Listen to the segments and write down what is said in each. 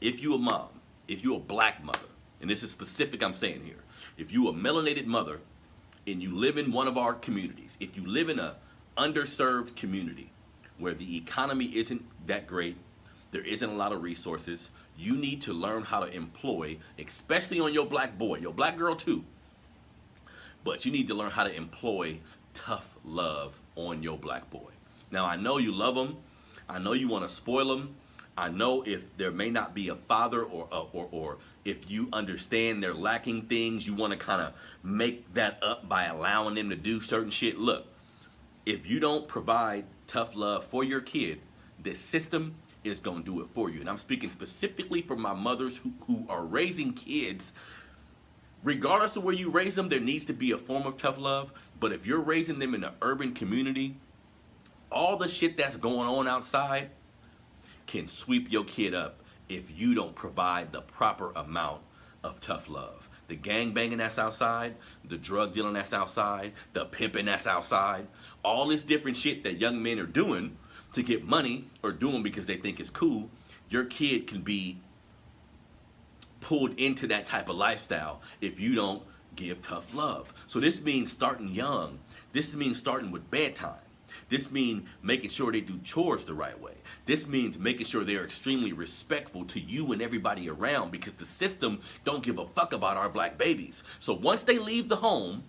if you a mom, if you a black mother, and this is specific I'm saying here, if you a melanated mother and you live in one of our communities, if you live in a underserved community where the economy isn't that great, there isn't a lot of resources, you need to learn how to employ, especially on your black boy, your black girl too, but you need to learn how to employ tough love on your black boy. Now, I know you love them. I know you want to spoil them. I know if there may not be a father or if you understand they're lacking things, you want to kind of make that up by allowing them to do certain shit. Look, if you don't provide tough love for your kid, this system is going to do it for you. And I'm speaking specifically for my mothers who are raising kids. Regardless of where you raise them, there needs to be a form of tough love. But if you're raising them in an urban community, all the shit that's going on outside can sweep your kid up if you don't provide the proper amount of tough love. The gang banging that's outside, the drug dealing that's outside, the pimping that's outside, all this different shit that young men are doing to get money or doing because they think it's cool, your kid can be pulled into that type of lifestyle if you don't give tough love. So this means starting young. This means starting with bedtime. This means making sure they do chores the right way. This means making sure they're extremely respectful to you and everybody around, because the system don't give a fuck about our black babies. So once they leave the home,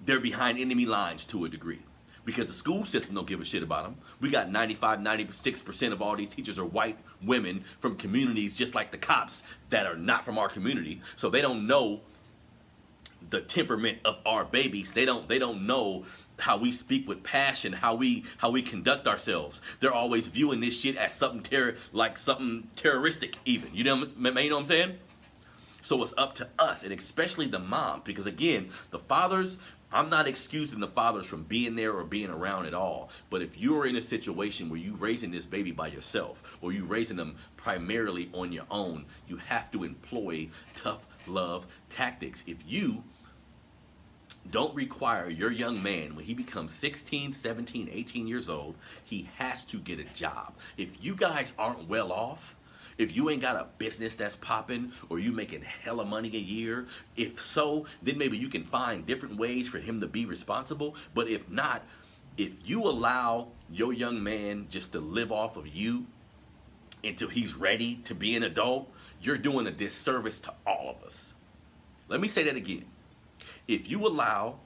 they're behind enemy lines to a degree, because the school system don't give a shit about them. We got 95, 96% of all these teachers are white women from communities just like the cops that are not from our community. So they don't know the temperament of our babies. They don't know how we speak with passion, how we conduct ourselves. They're always viewing this shit as something something terroristic even. You know what I'm saying? So it's up to us, and especially the mom, because again, the fathers, I'm not excusing the fathers from being there or being around at all. But if you're in a situation where you're raising this baby by yourself, or you're raising them primarily on your own, you have to employ tough love tactics. If you don't require your young man, when he becomes 16, 17, 18 years old, he has to get a job. If you guys aren't well off, if you ain't got a business that's popping, or you making hella money a year, if so, then maybe you can find different ways for him to be responsible. But if not, if you allow your young man just to live off of you until he's ready to be an adult, you're doing a disservice to all of us. Let me say that again. If you allow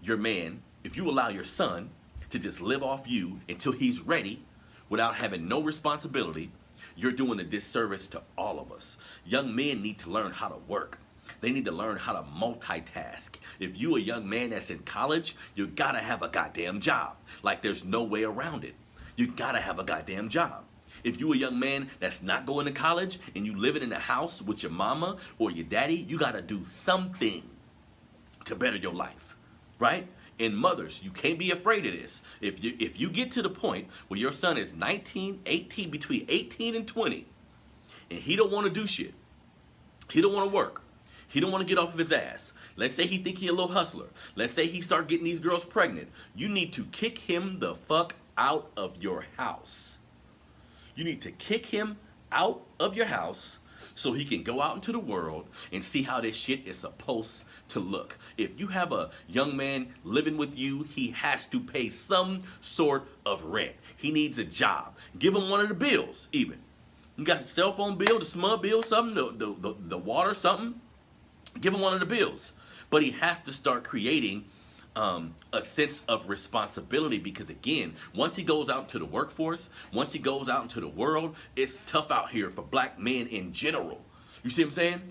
your man, if you allow your son to just live off you until he's ready without having no responsibility, you're doing a disservice to all of us. Young men need to learn how to work. They need to learn how to multitask. If you a young man that's in college, you gotta have a goddamn job. Like there's no way around it. You gotta have a goddamn job. If you a young man that's not going to college and you living in a house with your mama or your daddy, you gotta do something to better your life, right? And mothers, you can't be afraid of this. If you get to the point where your son is 19, 18, between 18 and 20, and he don't want to do shit, he don't want to work, he don't want to get off of his ass. Let's say he think he a little hustler. Let's say he start getting these girls pregnant. You need to kick him the fuck out of your house. You need to kick him out of your house so he can go out into the world and see how this shit is supposed to look. If you have a young man living with you, he has to pay some sort of rent. He needs a job. Give him one of the bills even. You got the cell phone bill, the smug bill, something, the water, something. Give him one of the bills. But he has to start creating a sense of responsibility, because again, once he goes out to the workforce, once he goes out into the world, it's tough out here for black men in general. You see what I'm saying?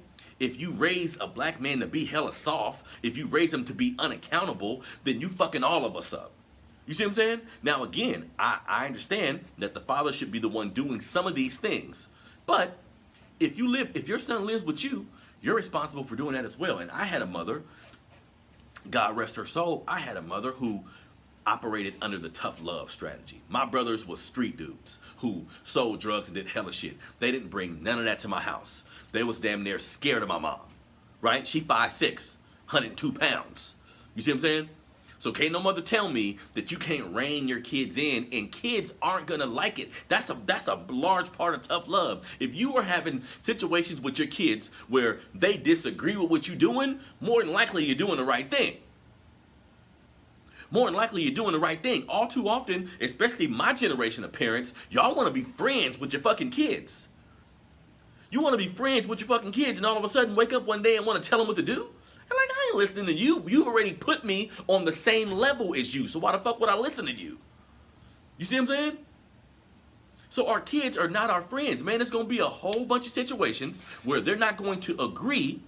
If you raise a black man to be hella soft, if you raise him to be unaccountable, then you fucking all of us up. You see what I'm saying? Now again, I understand that the father should be the one doing some of these things, but if your son lives with you, you're responsible for doing that as well. And I had a mother, God rest her soul, I had a mother who operated under the tough love strategy. My brothers was street dudes who sold drugs and did hella shit. They didn't bring none of that to my house. They was damn near scared of my mom, right? She 5'6", 102 pounds. You see what I'm saying? So can't no mother tell me that you can't rein your kids in, and kids aren't gonna like it. That's a large part of tough love. If you are having situations with your kids where they disagree with what you're doing, more than likely you're doing the right thing. More than likely you're doing the right thing. All too often, especially my generation of parents, y'all want to be friends with your fucking kids. You want to be friends with your fucking kids and all of a sudden wake up one day and want to tell them what to do? And like, I ain't listening to you. You've already put me on the same level as you. So why the fuck would I listen to you? You see what I'm saying? So our kids are not our friends. Man, there's going to be a whole bunch of situations where they're not going to agree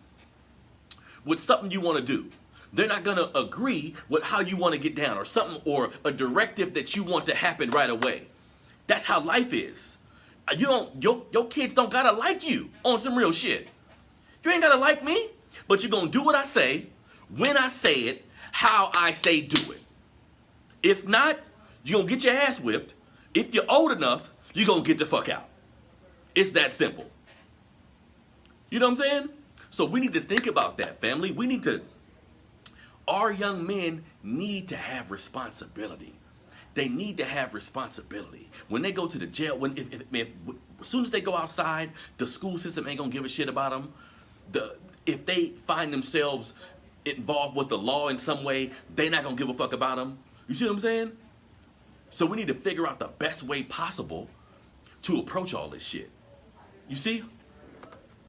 with something you want to do. They're not going to agree with how you want to get down or something, or a directive that you want to happen right away. That's how life is. Your kids don't got to like you on some real shit. You ain't got to like me. But you're going to do what I say, when I say it, how I say do it. If not, you're going to get your ass whipped. If you're old enough, you're going to get the fuck out. It's that simple. You know what I'm saying? So we need to think about that, family. Our young men need to have responsibility. They need to have responsibility. When they go to the jail, as soon as they go outside, the school system ain't going to give a shit about them. If they find themselves involved with the law in some way, they're not going to give a fuck about them. You see what I'm saying? So we need to figure out the best way possible to approach all this shit. You see?